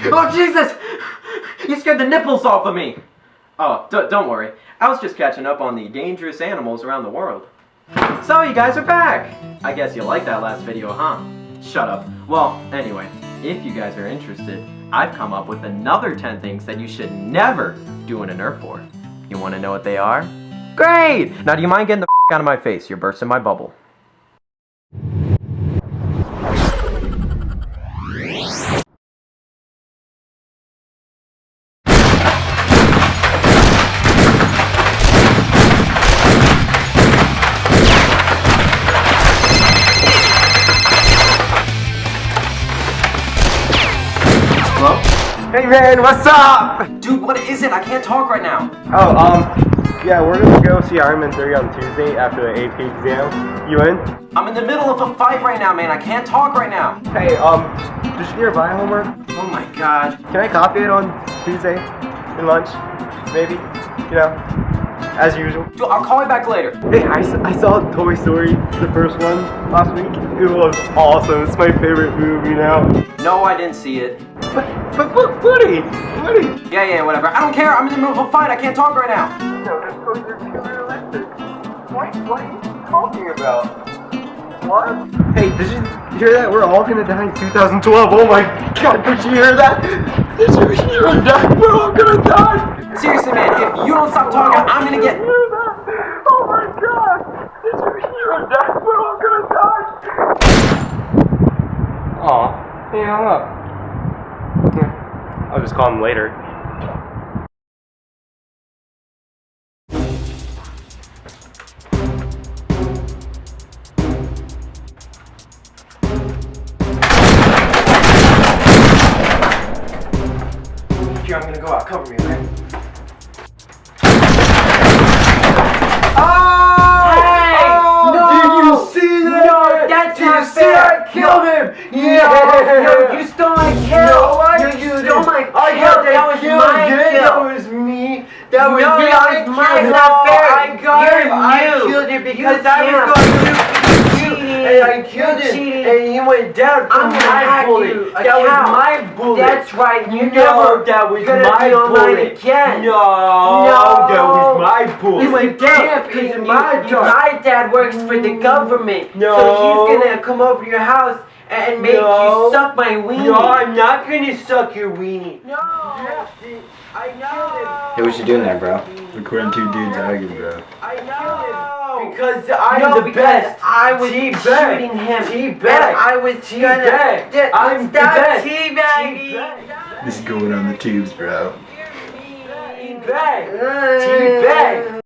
Oh, Jesus! You scared the nipples off of me! Oh, don't worry. I was just catching up on the dangerous animals around the world. So, you guys are back! I guess you liked that last video, huh? Shut up. Well, anyway, if you guys are interested, I've come up with another 10 things that you should never do in a Nerf war. You want to know what they are? Great! Now, do you mind getting the out of my face? You're bursting my bubble. Hello? Hey man, what's up? Dude, what is it? I can't talk right now. Yeah, we're gonna go see Iron Man 3 on Tuesday after the AP exam. You in? I'm in the middle of a fight right now, man. I can't talk right now. Hey, does she need her bio homework? Oh my god. Can I copy it on Tuesday in lunch? Maybe? You know, as usual. Dude, I'll call you back later. Hey, I saw Toy Story, the first one, last week. It was awesome. It's my favorite movie, you know? No, I didn't see it. But Woody! Yeah, whatever. I don't care. I'm in the middle of a fight. I can't talk right now. No, that's because you're too realistic. What are you talking about? What? Hey, did you hear that? We're all gonna die in 2012. Oh my god, did you hear that? Did you hear that? We're all gonna die! Seriously, man, if you don't stop talking, I'm gonna get... Did you hear that? Oh my god! Did you hear that? We're all gonna die! Aw, he hung up. I'll just call him later. Here, I'm gonna go out. Cover me, okay? Did you see that? No, that's Did you not see fair. I killed him? No, you stole my kill. No, I you killed stole him. my kill. I got That was killed. my That kill. was me. That was No, me. that I was killed mine. him. It's not fair. I got You're him. I you. killed him You because I was can't. going to shoot and I killed him. cheating. And he went down from I'm gonna my hack bullet. you. That was my bullet. That's right. You No, never. that was gonna my be online bullet. again. No, that was my bullet. You went down because my dad works for the government. No. So he's gonna come over to your house and make No. you suck my weenie. No, I'm not gonna suck your weenie. No. I know. Hey, what you doing there, bro? Recording two dudes arguing, bro. I know. Because I'm the best. I was Teabag. shooting him. Teabag. And I was Teabag. I'm the Stop best. teabagging. This is going on the tubes, bro. Teabag. Teabag.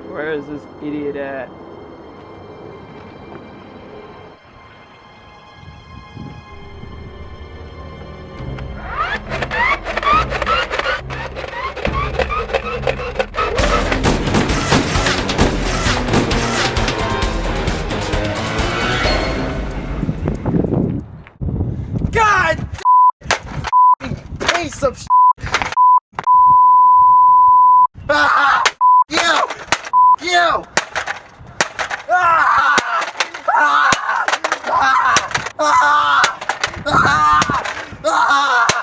Where is this idiot at? God! Piece of ah! You! You! Ah! Ah! Ah! Ah! Ah! Ah!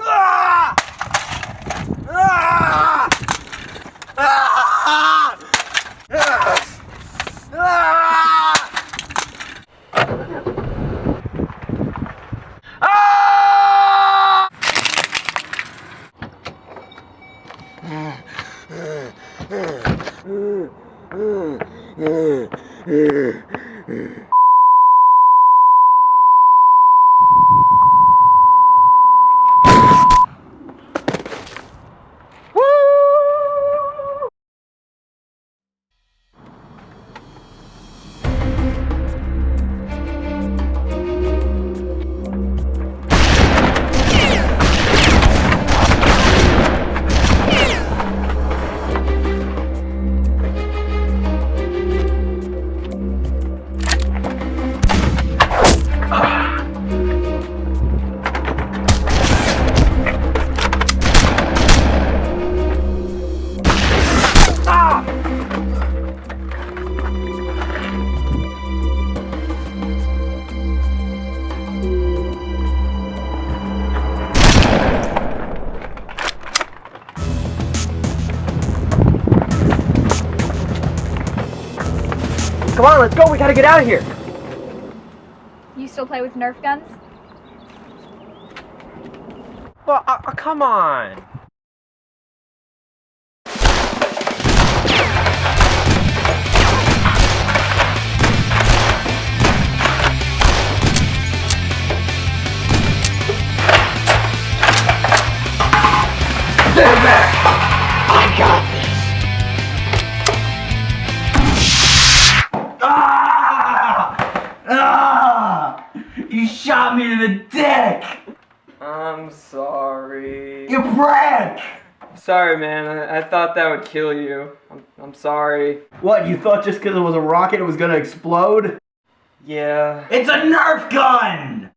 Ah! Ah! Ah! Come on, let's go. We gotta get out of here. You still play with Nerf guns? Well, come on. Stand back! I got this! You shot me in the dick! I'm sorry. You prick! Sorry, man. I thought that would kill you. I'm sorry. What, you thought just because it was a rocket it was gonna explode? Yeah. It's a Nerf gun!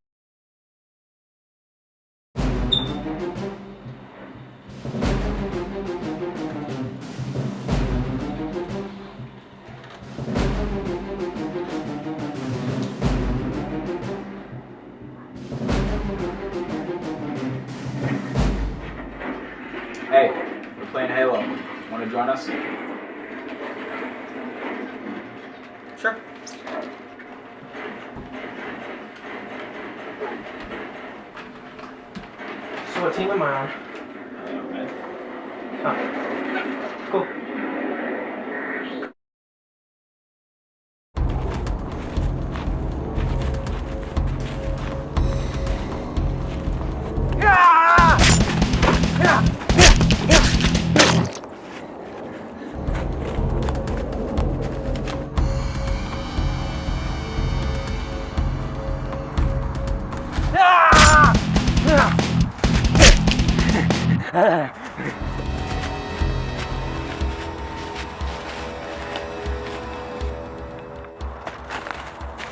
Hey, we're playing Halo. Want to join us? Sure. So what team am I on? Okay. Huh. Cool.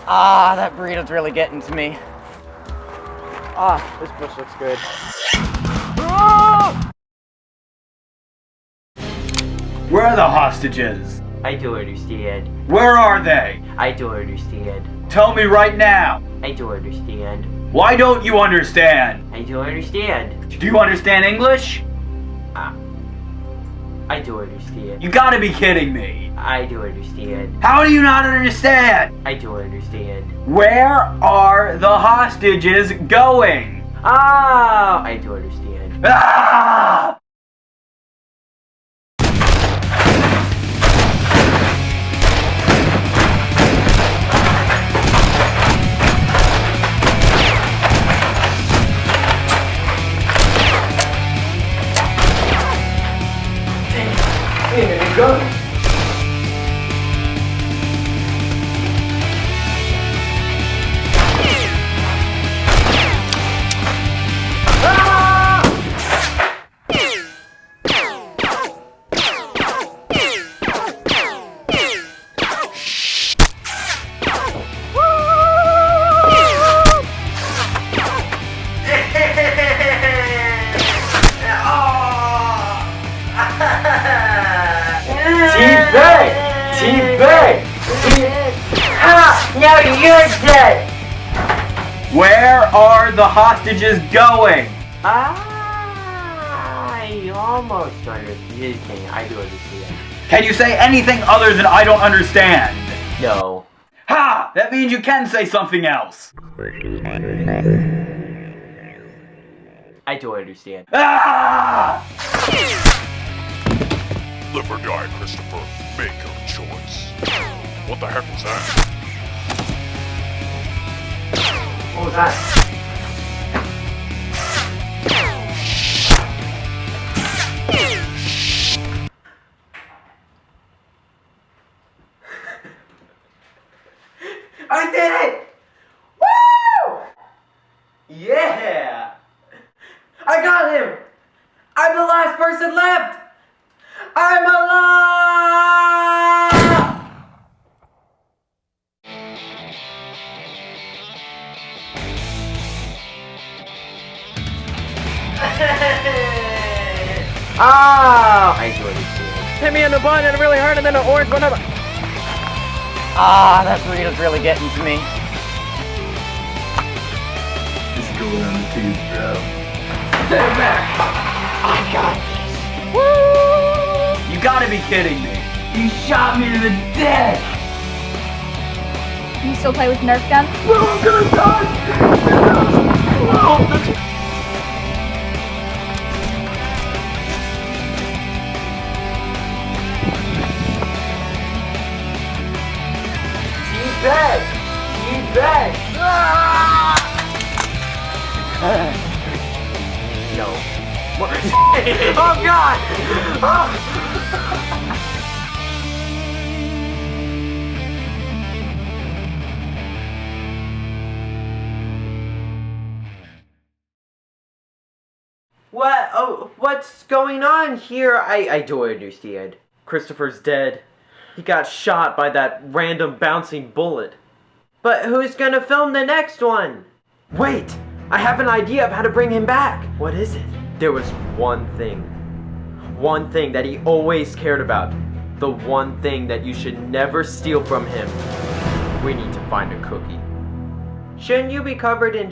Ah, that burrito's really getting to me. Ah, this bush looks good. Where are the hostages? I don't understand. Where are they? I don't understand. Tell me right now. I don't understand. Why don't you understand? I don't understand. Do you understand English? I don't understand. You gotta be kidding me. I don't understand. How do you not understand? I don't understand. Where are the hostages going? Ah, I don't understand. Ah! Here you go. Now you're dead! Where are the hostages going? I almost understand. I do understand. Can you say anything other than I don't understand? No. Ha! That means you can say something else. I do understand. Ah! Live or die, Christopher. Make your choice. What the heck was that? What was that? I did it! Woo! Yeah! I got him! I'm the last person left! I'm alive! Oh, I do understand. Hit me in the butt and really hard, and then the orange went up. Ah, that burrito's really getting to me. Just going on the tubes, bro. Stand back! I got this! You gotta be kidding me. You shot me in the dick! You still play with Nerf guns? I'm gonna die! Teabag! Teabag! No. Oh God! What? Oh, what's going on here? I do understand. Christopher's dead. He got shot by that random bouncing bullet. But who's gonna film the next one? Wait! I have an idea of how to bring him back. What is it? There was one thing. One thing that he always cared about. The one thing that you should never steal from him. We need to find a cookie. Shouldn't you be covered in